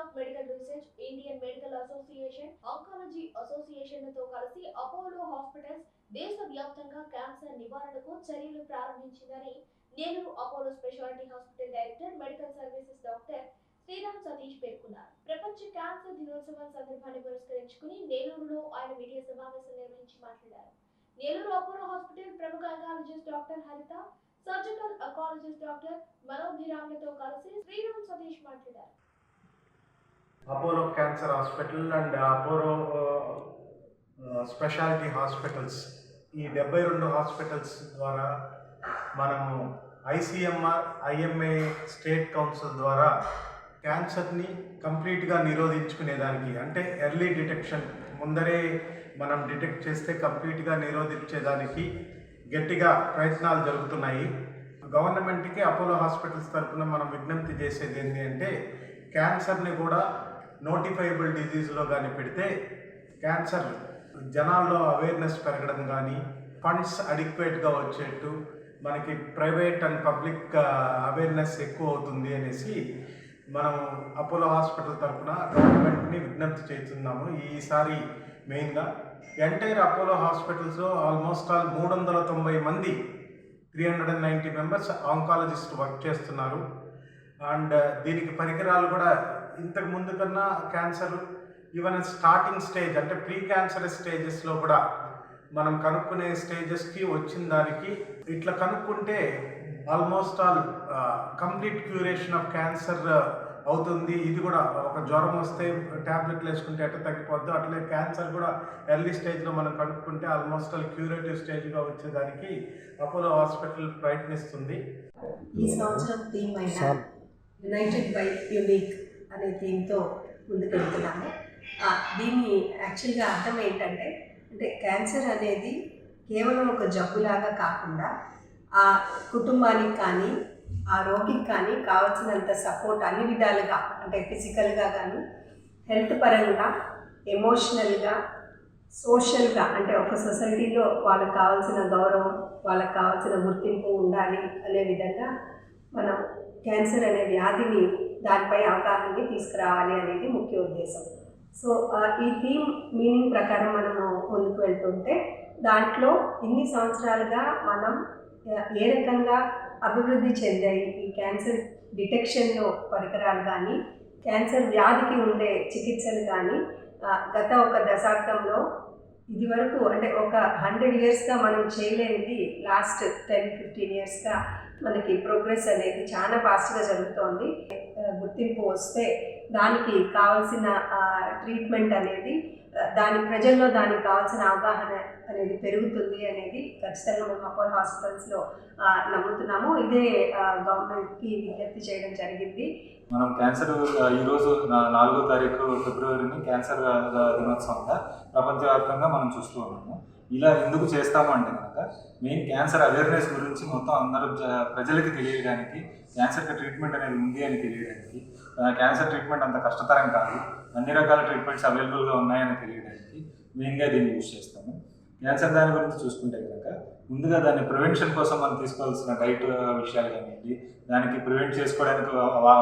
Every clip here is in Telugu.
Of medical research, Indian medical association, oncology అసోసియేషన్లతో కలిసి అపోలో హాస్పిటల్స్ దేశవ్యాప్తంగా క్యాన్సర్ నివారణకు చర్యలు ప్రారంభించిందని Nellore Apollo speciality hospital director medical services doctor Sriram Satish పేర్కొన్నారు. ప్రపంచ క్యాన్సర్ దినోత్సవం సందర్భాన్ని పురస్కరించుకుని నెల్లూరులో ఆయన మీడియా సమావేశం నిర్వహించి మాట్లాడారు. నెల్లూరు అపోలో హాస్పిటల్ ప్రముఖ ఆంకాలజిస్ట్ డాక్టర్ హరిత, సర్జికల్ ఆంకాలజిస్ట్ డాక్టర్ మనోభిరామ్లతో కలిసి శ్రీరామ్ సతీష్ మాట్లాడారు. Apollo cancer hospital and Apollo speciality hospitals ఈ 72 హాస్పిటల్స్ ద్వారా మనము ఐసీఎంఆర్, ఐఎంఏ, స్టేట్ కౌన్సిల్ ద్వారా క్యాన్సర్ని కంప్లీట్గా నిరోధించుకునేదానికి, అంటే ఎర్లీ డిటెక్షన్, ముందరే మనం డిటెక్ట్ చేస్తే కంప్లీట్గా నిరోధించేదానికి గట్టిగా ప్రయత్నాలు జరుగుతున్నాయి. గవర్నమెంట్కి అపోలో హాస్పిటల్స్ తరఫున మనం విజ్ఞప్తి చేసేది ఏంటి అంటే, క్యాన్సర్ని కూడా నోటిఫైబుల్ డిజీజ్లో కానీ పెడితే క్యాన్సర్ జనాల్లో అవేర్నెస్ పెరగడం కానీ, ఫండ్స్ అడిక్వేట్గా వచ్చేట్టు, మనకి ప్రైవేట్ అండ్ పబ్లిక్ అవేర్నెస్ ఎక్కువ అవుతుంది అనేసి మనం అపోలో హాస్పిటల్ తరఫున గవర్నమెంట్ని విజ్ఞప్తి చేస్తున్నాము. ఈసారి మెయిన్గా ఎంటైర్ అపోలో హాస్పిటల్స్లో ఆల్మోస్ట్ 390 మంది 390 మెంబర్స్ ఆంకాలజిస్ట్ వర్క్ చేస్తున్నారు. అండ్ దీనికి పరికరాలు కూడా ఇంతకు ముందు కన్నా క్యాన్సర్ ఈవెన్ స్టార్టింగ్ స్టేజ్, అంటే ప్రీ క్యాన్సరస్ స్టేజెస్లో కూడా మనం కనుక్కునే స్టేజెస్కి వచ్చిన దానికి ఇట్లా కనుక్కుంటే almost complete curation of cancer అవుతుంది. ఇది కూడా ఒక జ్వరం వస్తే ట్యాబ్లెట్లు వేసుకుంటే ఎట్లా తగ్గిపోద్దు, అట్లే క్యాన్సర్ కూడా ఎర్లీ స్టేజ్లో మనం కనుక్కుంటే ఆల్మోస్ట్ క్యూరేటివ్ స్టేజ్గా వచ్చేదానికి అపోలో హాస్పిటల్ ప్రయత్నిస్తుంది. ఈ సంవత్సరం థీమ్ అయిన యునైటెడ్ బై యూనిక్ అనే థీమ్తో ముందుకెళ్తున్నాము. దీని యాక్చువల్గా అర్థం ఏంటంటే, క్యాన్సర్ అనేది కేవలం ఒక జబ్బులాగా కాకుండా ఆ కుటుంబానికి కానీ ఆ రోగికి కానీ కావాల్సినంత సపోర్ట్ అన్ని విధాలుగా, అంటే ఫిజికల్గా కానీ, హెల్త్ పరంగా, ఎమోషనల్గా, సోషల్గా, అంటే ఒక సొసైటీలో వాళ్ళకి కావాల్సిన గౌరవం, వాళ్ళకి కావాల్సిన గుర్తింపు ఉండాలి అనే విధంగా మనం క్యాన్సర్ అనే వ్యాధిని, దానిపై అవగాహనని తీసుకురావాలి అనేది ముఖ్య ఉద్దేశం. సో ఈ థీమ్ మీనింగ్ ప్రకారం మనము ముందుకు వెళ్తుంటే, దాంట్లో ఇన్ని సంవత్సరాలుగా మనం ఏ రకంగా అభివృద్ధి చెందాయి ఈ క్యాన్సర్ డిటెక్షన్లో పరికరాలు కానీ, క్యాన్సర్ వ్యాధికి ఉండే చికిత్సలు కానీ, గత ఒక దశాబ్దంలో ఇది వరకు, అంటే ఒక 100 yearsగా మనం చేయలేనిది లాస్ట్ 10-15 yearsగా మనకి ప్రోగ్రెస్ అనేది చాలా ఫాస్ట్గా జరుగుతోంది. గుర్తింపు వస్తే దానికి కావాల్సిన ట్రీట్మెంట్ అనేది, ప్రజల్లో దానికి కావాల్సిన అవగాహన అనేది పెరుగుతుంది అనేది ఖచ్చితంగా మేము అపోలో హాస్పిటల్స్లో నమ్ముతున్నాము. ఇదే గవర్నమెంట్కి విజ్ఞప్తి చేయడం జరిగింది. మనం క్యాన్సర్ ఈరోజు 4వ తారీఖు ఫిబ్రవరిని క్యాన్సర్ దినోత్సవంగా ప్రపంచవ్యాప్తంగా మనం చూస్తూ ఉన్నాము. ఇలా ఎందుకు చేస్తాము అంటే కనుక, మెయిన్ క్యాన్సర్ అవేర్నెస్ గురించి మొత్తం అందరూ ప్రజలకి తెలియడానికి, క్యాన్సర్కి ట్రీట్మెంట్ అనేది ఉంది అని తెలియడానికి, క్యాన్సర్ ట్రీట్మెంట్ అంత కష్టతరం కాదు, అన్ని రకాల ట్రీట్మెంట్స్ అవైలబుల్గా ఉన్నాయని తెలియడానికి మెయిన్గా దీన్ని యూజ్ చేస్తాము. క్యాన్సర్ దాని గురించి చూసుకుంటే కనుక, ముందుగా దాన్ని ప్రివెన్షన్ కోసం మనం తీసుకోవాల్సిన డైట్ విషయాలు కానివ్వండి, దానికి ప్రివెంట్ చేసుకోవడానికి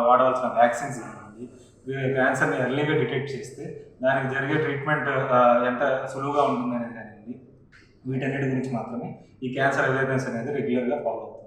వాడవలసిన వ్యాక్సిన్స్ కానివ్వండి, క్యాన్సర్ని ఎర్లీగా డిటెక్ట్ చేస్తే దానికి జరిగే ట్రీట్మెంట్ ఎంత సులువుగా ఉంటుందనేది కానివ్వండి, వీటన్నిటి గురించి మాత్రమే ఈ క్యాన్సర్ అవేర్నెస్ అనేది రెగ్యులర్గా ఫాలో అవుతుంది.